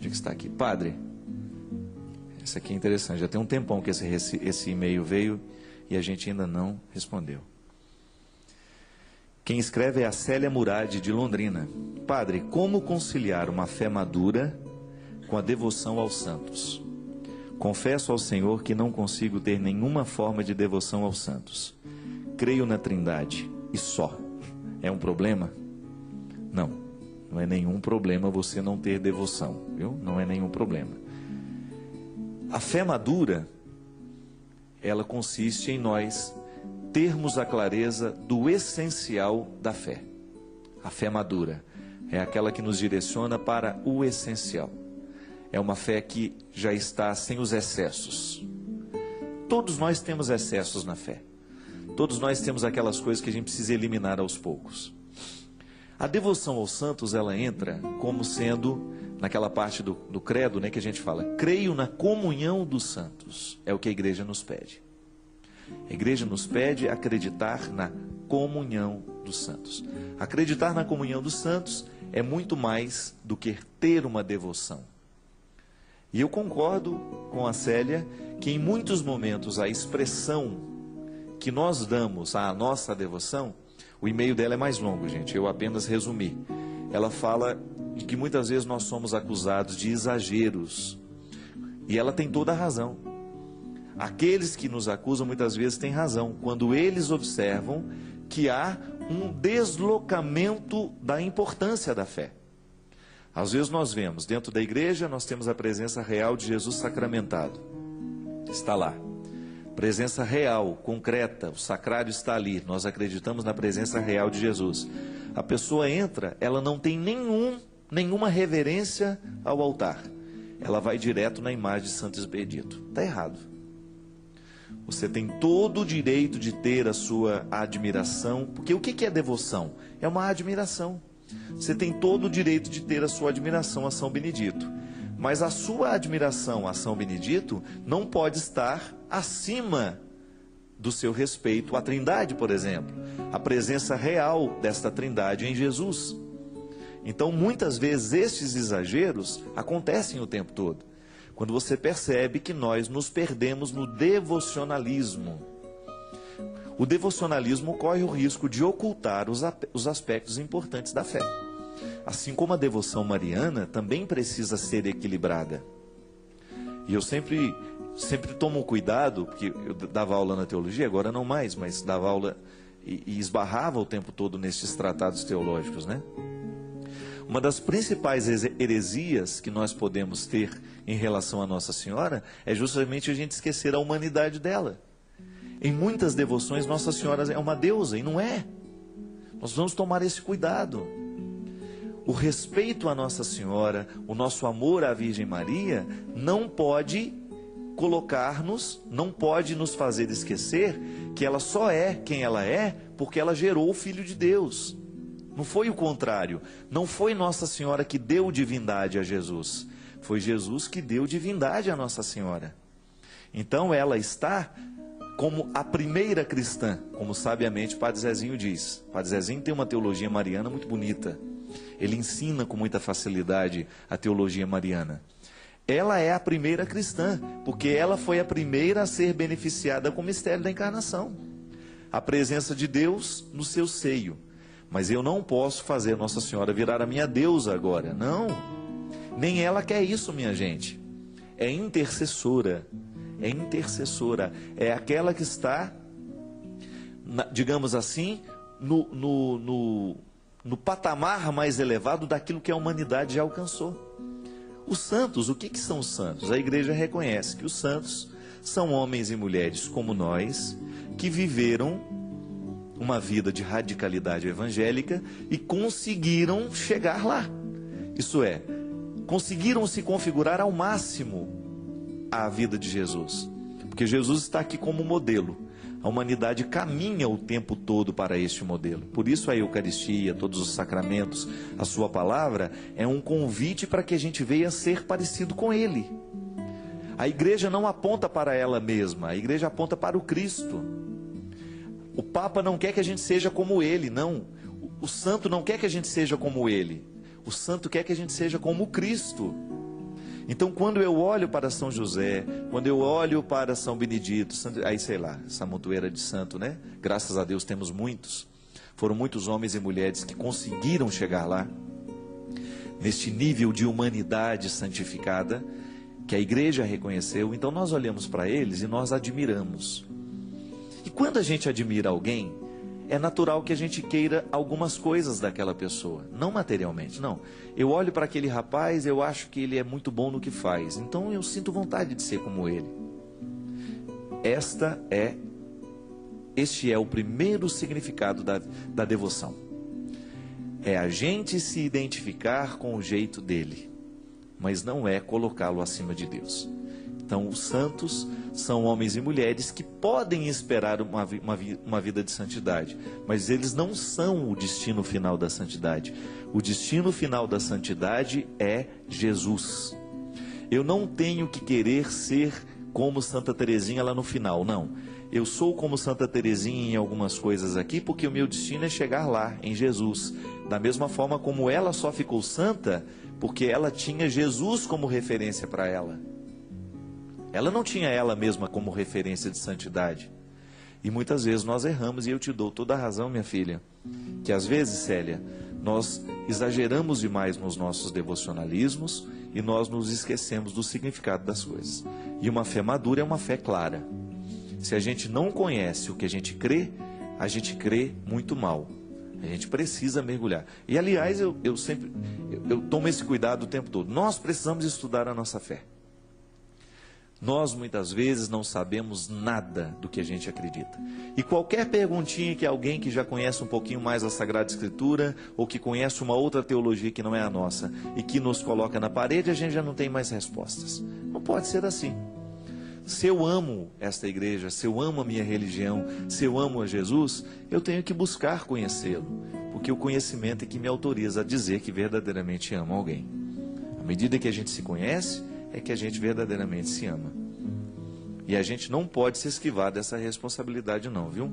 Onde que está aqui? Padre, esse aqui é interessante, já tem um tempão que esse e-mail veio e a gente ainda não respondeu. Quem escreve é a Célia Murad, de Londrina. Padre, como conciliar uma fé madura com a devoção aos santos? Confesso ao Senhor que não consigo ter nenhuma forma de devoção aos santos. Creio na Trindade e só. É um problema? Não, não é nenhum problema você não ter devoção, viu? Não é nenhum problema. A fé madura, ela consiste em nós termos a clareza do essencial da fé. A fé madura é aquela que nos direciona para o essencial. É uma fé que já está sem os excessos. Todos nós temos excessos na fé. Todos nós temos aquelas coisas que a gente precisa eliminar aos poucos. A devoção aos santos, ela entra como sendo, naquela parte do credo, né, que a gente fala, creio na comunhão dos santos. É o que a igreja nos pede. A igreja nos pede acreditar na comunhão dos santos. Acreditar na comunhão dos santos é muito mais do que ter uma devoção. E eu concordo com a Célia que em muitos momentos a expressão que nós damos à nossa devoção, o e-mail dela é mais longo, gente, eu apenas resumi. Ela fala de que muitas vezes nós somos acusados de exageros. E ela tem toda a razão. Aqueles que nos acusam muitas vezes têm razão, quando eles observam que há um deslocamento da importância da fé. Às vezes nós vemos, dentro da igreja, nós temos a presença real de Jesus sacramentado. Está lá. Presença real, concreta, o sacrário está ali. Nós acreditamos na presença real de Jesus. A pessoa entra, ela não tem nenhuma reverência ao altar. Ela vai direto na imagem de Santo Expedito. Está errado. Você tem todo o direito de ter a sua admiração, porque o que é devoção? É uma admiração. Você tem todo o direito de ter a sua admiração a São Benedito. Mas a sua admiração a São Benedito não pode estar acima do seu respeito à Trindade, por exemplo. A presença real desta Trindade em Jesus. Então, muitas vezes, estes exageros acontecem o tempo todo. Quando você percebe que nós nos perdemos no devocionalismo. O devocionalismo corre o risco de ocultar os aspectos importantes da fé. Assim como a devoção mariana também precisa ser equilibrada. E eu sempre tomo cuidado, porque eu dava aula na teologia, agora não mais, mas dava aula e esbarrava o tempo todo nesses tratados teológicos, né? Uma das principais heresias que nós podemos ter em relação a Nossa Senhora é justamente a gente esquecer a humanidade dela. Em muitas devoções, Nossa Senhora é uma deusa, e não é. Nós vamos tomar esse cuidado. O respeito à Nossa Senhora, o nosso amor à Virgem Maria, não pode colocar-nos, não pode nos fazer esquecer que ela só é quem ela é porque ela gerou o Filho de Deus. Não foi o contrário. Não foi Nossa Senhora que deu divindade a Jesus. Foi Jesus que deu divindade a Nossa Senhora. Então ela está como a primeira cristã, como sabiamente Padre Zezinho diz. Padre Zezinho tem uma teologia mariana muito bonita. Ele ensina com muita facilidade a teologia mariana. Ela é a primeira cristã, porque ela foi a primeira a ser beneficiada com o mistério da encarnação. A presença de Deus no seu seio. Mas eu não posso fazer Nossa Senhora virar a minha deusa agora. Não. Nem ela quer isso, minha gente. É intercessora. É intercessora. É aquela que está, digamos assim, no patamar mais elevado daquilo que a humanidade já alcançou. Os santos, o que são os santos? A igreja reconhece que os santos são homens e mulheres como nós, que viveram uma vida de radicalidade evangélica e conseguiram chegar lá. Isso é, conseguiram se configurar ao máximo à vida de Jesus. Porque Jesus está aqui como modelo. A humanidade caminha o tempo todo para este modelo. Por isso a Eucaristia, todos os sacramentos, a sua palavra é um convite para que a gente venha ser parecido com Ele. A igreja não aponta para ela mesma, a igreja aponta para o Cristo. O Papa não quer que a gente seja como ele, não. O santo não quer que a gente seja como ele. O santo quer que a gente seja como o Cristo. Então, quando eu olho para São José, quando eu olho para São Benedito, aí sei lá, essa montoeira de santo, né? Graças a Deus temos muitos. Foram muitos homens e mulheres que conseguiram chegar lá, neste nível de humanidade santificada, que a igreja reconheceu. Então nós olhamos para eles e nós admiramos. E quando a gente admira alguém, é natural que a gente queira algumas coisas daquela pessoa, não materialmente, não. Eu olho para aquele rapaz, eu acho que ele é muito bom no que faz, então eu sinto vontade de ser como ele. Este é o primeiro significado da devoção. É a gente se identificar com o jeito dele, mas não é colocá-lo acima de Deus. Então, os santos são homens e mulheres que podem esperar uma vida de santidade, mas eles não são o destino final da santidade. O destino final da santidade é Jesus. Eu não tenho que querer ser como Santa Teresinha lá no final, não. Eu sou como Santa Teresinha em algumas coisas aqui, porque o meu destino é chegar lá, em Jesus. Da mesma forma como ela só ficou santa, porque ela tinha Jesus como referência para ela. Ela não tinha ela mesma como referência de santidade. E muitas vezes nós erramos, e eu te dou toda a razão, minha filha, que às vezes, Célia, nós exageramos demais nos nossos devocionalismos e nós nos esquecemos do significado das coisas. E uma fé madura é uma fé clara. Se a gente não conhece o que a gente crê muito mal. A gente precisa mergulhar. E aliás, eu tomo esse cuidado o tempo todo. Nós precisamos estudar a nossa fé. Nós muitas vezes não sabemos nada do que a gente acredita. E qualquer perguntinha que alguém que já conhece um pouquinho mais a Sagrada Escritura, ou que conhece uma outra teologia que não é a nossa, e que nos coloca na parede, a gente já não tem mais respostas. Não pode ser assim. Se eu amo esta igreja, se eu amo a minha religião, se eu amo a Jesus, eu tenho que buscar conhecê-lo, porque o conhecimento é que me autoriza a dizer que verdadeiramente amo alguém. À medida que a gente se conhece, é que a gente verdadeiramente se ama. E a gente não pode se esquivar dessa responsabilidade não, viu?